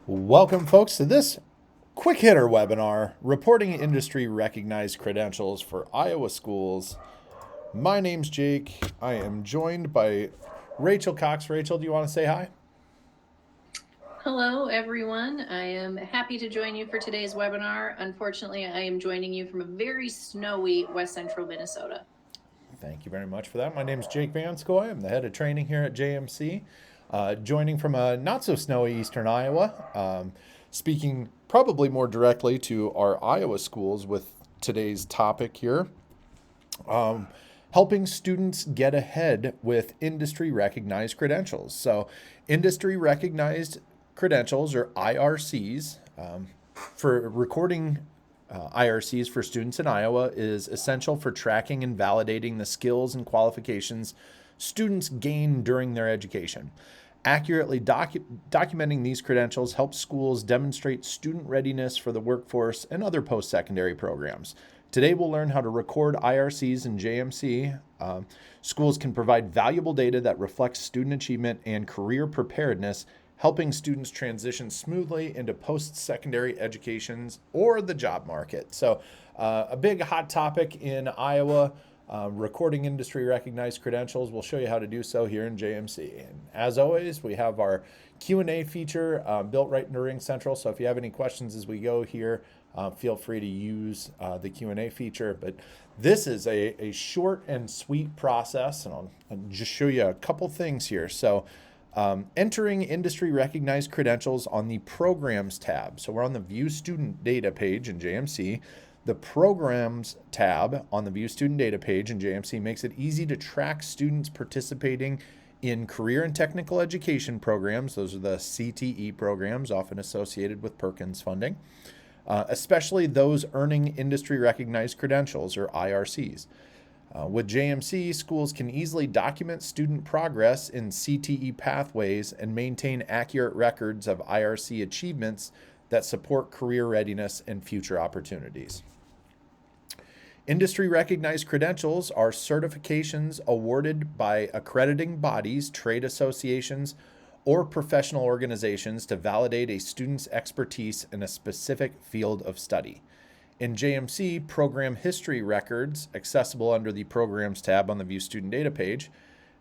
Welcome, folks, to this quick hitter webinar reporting industry recognized credentials for Iowa schools. My name's Jake. I am joined by Rachel Cox. Rachel, do you want to say hi? Hello, everyone. I am happy to join you for today's webinar. Unfortunately, I am joining you from a very snowy West Central Minnesota. Thank you very much for that. My name's Jake Vanskoy. I'm the head of training here at JMC, joining from a not so snowy eastern Iowa, speaking probably more directly to our Iowa schools with today's topic here. Helping students get ahead with industry recognized credentials. So, industry recognized credentials, or IRCs, for recording IRCs for students in Iowa is essential for tracking and validating the skills and qualifications students gain during their education. Accurately documenting these credentials helps schools demonstrate student readiness for the workforce and other post secondary programs. Today, we'll learn how to record IRCs in JMC. Schools can provide valuable data that reflects student achievement and career preparedness, helping students transition smoothly into post-secondary educations or the job market. So, a big hot topic in Iowa, recording industry recognized credentials. We'll show you how to do so here in JMC. And as always, we have our Q&A feature built right into Ring Central. So if you have any questions as we go here, feel free to use the Q&A feature. But this is a short and sweet process, and I'll just show you a couple things here. So entering industry recognized credentials on the Programs tab. So we're on the View Student Data page in JMC. The Programs tab on the View Student Data page in JMC makes it easy to track students participating in career and technical education programs. Those are the CTE programs, often associated with Perkins funding, especially those earning industry recognized credentials, or IRCs. With JMC, schools can easily document student progress in CTE pathways and maintain accurate records of IRC achievements that support career readiness and future opportunities. Industry recognized credentials are certifications awarded by accrediting bodies, trade associations, or professional organizations to validate a student's expertise in a specific field of study. In JMC, program history records, accessible under the Programs tab on the View Student Data page,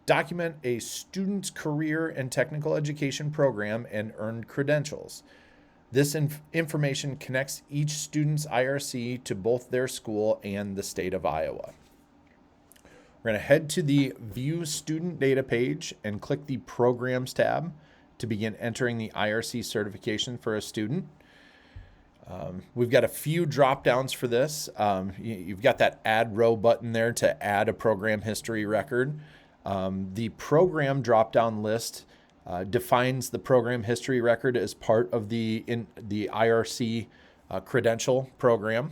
document a student's career and technical education program and earned credentials. This information connects each student's IRC to both their school and the state of Iowa. We're going to head to the View Student Data page and click the Programs tab to begin entering the IRC certification for a student. We've got a few drop downs for this. You've got that Add Row button there to add a program history record. The program drop down list defines the program history record as part of the IRC credential program.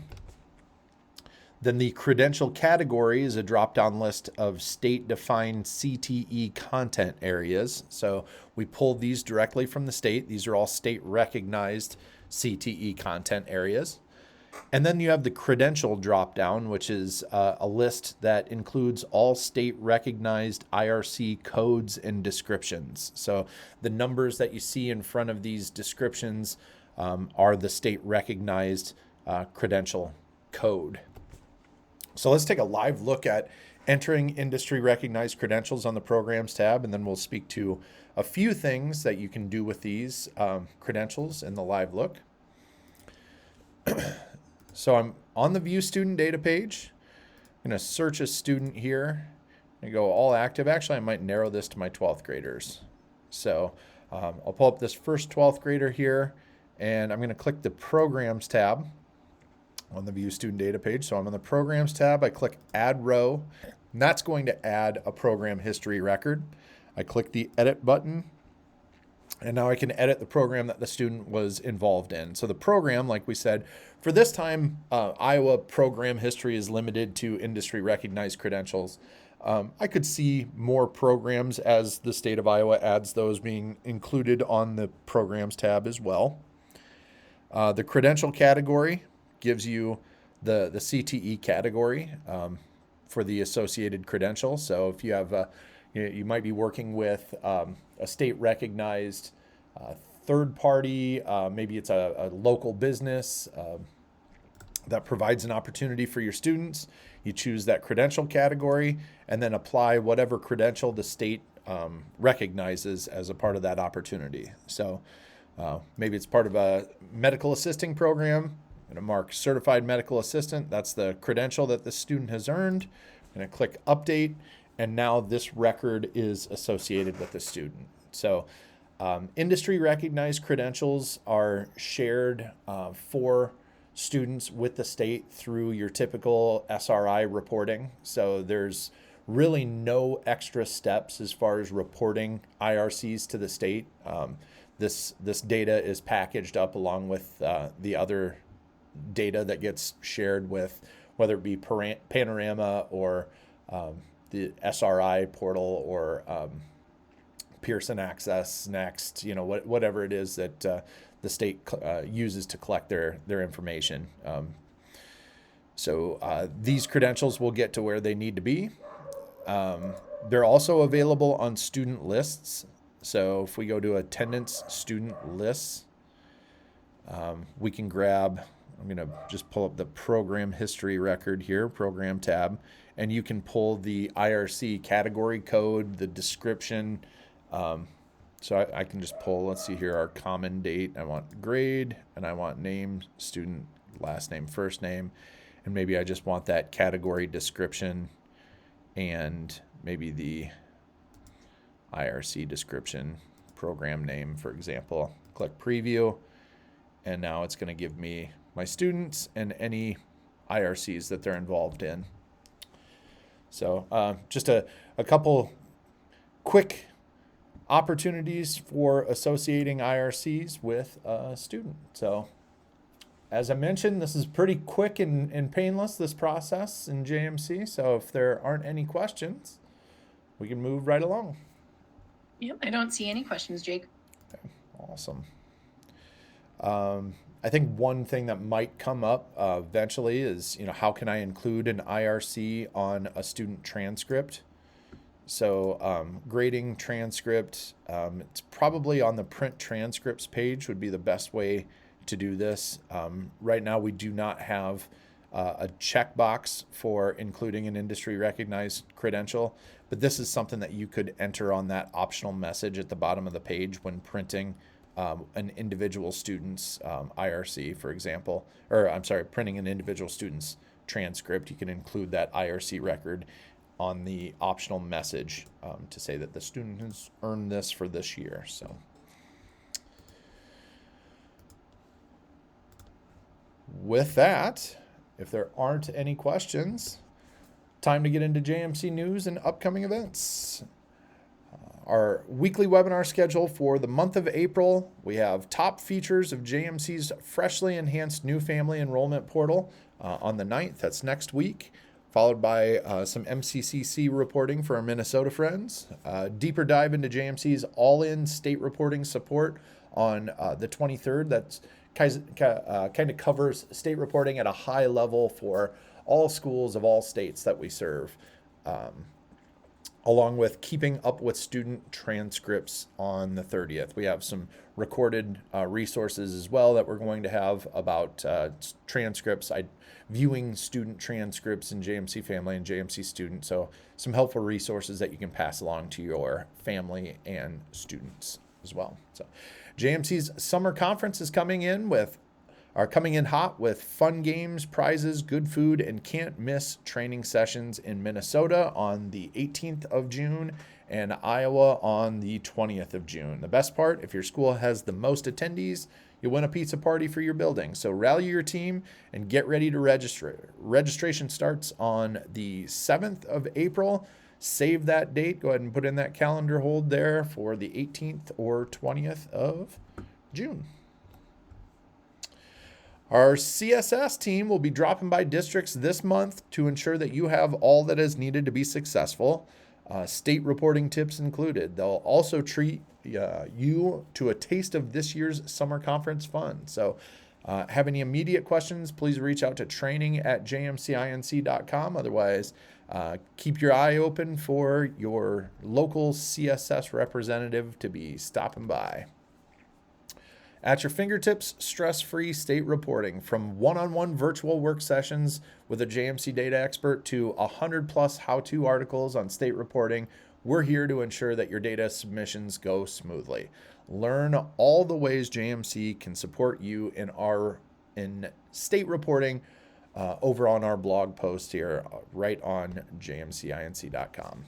Then the credential category is a drop-down list of state-defined CTE content areas. So we pulled these directly from the state. These are all state-recognized CTE content areas. And then you have the credential drop-down, which is a list that includes all state-recognized IRC codes and descriptions. So the numbers that you see in front of these descriptions are the state-recognized credential code. So let's take a live look at entering industry recognized credentials on the Programs tab, and then we'll speak to a few things that you can do with these credentials in the live look. So I'm on the View Student Data page. I'm going to search a student here. I'm going to go all active. Actually, I might narrow this to my 12th graders. So I'll pull up this first 12th grader here, and I'm going to click the Programs tab on the View Student Data page. So I'm on the Programs tab. I click Add Row, and that's going to add a program history record. I click the Edit button, and now I can edit the program that the student was involved in. So the program, like we said, for this time, Iowa program history is limited to industry recognized credentials. I could see more programs as the state of Iowa adds those being included on the Programs tab as well. The credential category gives you the CTE category for the associated credential. So if you have you might be working with a state recognized third party, maybe it's a local business that provides an opportunity for your students. You choose that credential category and then apply whatever credential the state recognizes as a part of that opportunity. So maybe it's part of a medical assisting program. I'm going to mark certified medical assistant. That's the credential that the student has earned. I'm going to click update, and now this record is associated with the student. So industry recognized credentials are shared for students with the state through your typical SRI reporting. So there's really no extra steps as far as reporting IRCs to the state. This data is packaged up along with the other data that gets shared with, whether it be Panorama or the SRI portal or Pearson Access Next, whatever it is that the state uses to collect their information. So these credentials will get to where they need to be. They're also available on student lists. So if we go to attendance student lists, we can grab, I'm going to just pull up the program history record here, program tab, and you can pull the IRC category code, the description. So I can just pull, let's see here, our common date. I want grade, and I want name, student, last name, first name, and maybe I just want that category description and maybe the IRC description, program name, for example. Click preview, and now it's going to give me my students and any IRCs that they're involved in. So just a couple quick opportunities for associating IRCs with a student. So as I mentioned, this is pretty quick and painless, this process in JMC. So if there aren't any questions, we can move right along. Yep, I don't see any questions, Jake. Okay, awesome. I think one thing that might come up eventually is, how can I include an IRC on a student transcript? So grading transcript, it's probably on the print transcripts page would be the best way to do this. Right now, we do not have a checkbox for including an industry recognized credential, but this is something that you could enter on that optional message at the bottom of the page when printing an individual student's IRC, for example, or I'm sorry, printing an individual student's transcript. You can include that IRC record on the optional message to say that the student has earned this for this year. So with that, if there aren't any questions, time to get into JMC news and upcoming events. Our weekly webinar schedule for the month of April, we have top features of JMC's freshly enhanced new family enrollment portal on the 9th. That's next week, followed by some MCCC reporting for our Minnesota friends. Deeper dive into JMC's all-in state reporting support on the 23rd. That's kind of covers state reporting at a high level for all schools of all states that we serve, along with keeping up with student transcripts on the 30th. We have some recorded resources as well that we're going to have about transcripts, viewing student transcripts in JMC Family and JMC Student. So some helpful resources that you can pass along to your family and students as well. So JMC's summer conference is coming in hot with fun games, prizes, good food, and can't miss training sessions in Minnesota on the 18th of June and Iowa on the 20th of June. The best part, if your school has the most attendees, you'll win a pizza party for your building. So rally your team and get ready to register. Registration starts on the 7th of April. Save that date. Go ahead and put in that calendar hold there for the 18th or 20th of June. Our CSS team will be dropping by districts this month to ensure that you have all that is needed to be successful, state reporting tips included. They'll also treat you to a taste of this year's summer conference fun. So have any immediate questions, please reach out to training@jmcinc.com. Otherwise, keep your eye open for your local CSS representative to be stopping by. At your fingertips, stress-free state reporting, from one-on-one virtual work sessions with a JMC data expert to 100 plus how-to articles on state reporting. We're here to ensure that your data submissions go smoothly. Learn all the ways JMC can support you in state reporting over on our blog post here, right on jmcinc.com.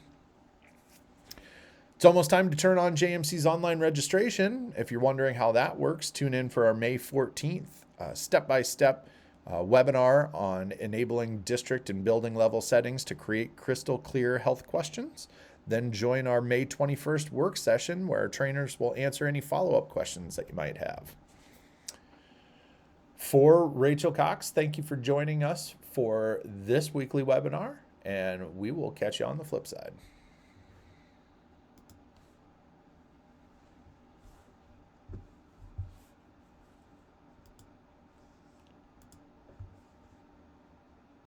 It's almost time to turn on JMC's online registration. If you're wondering how that works, tune in for our May 14th step-by-step webinar on enabling district and building level settings to create crystal clear health questions. Then join our May 21st work session where our trainers will answer any follow-up questions that you might have. For Rachel Cox, thank you for joining us for this weekly webinar, and we will catch you on the flip side.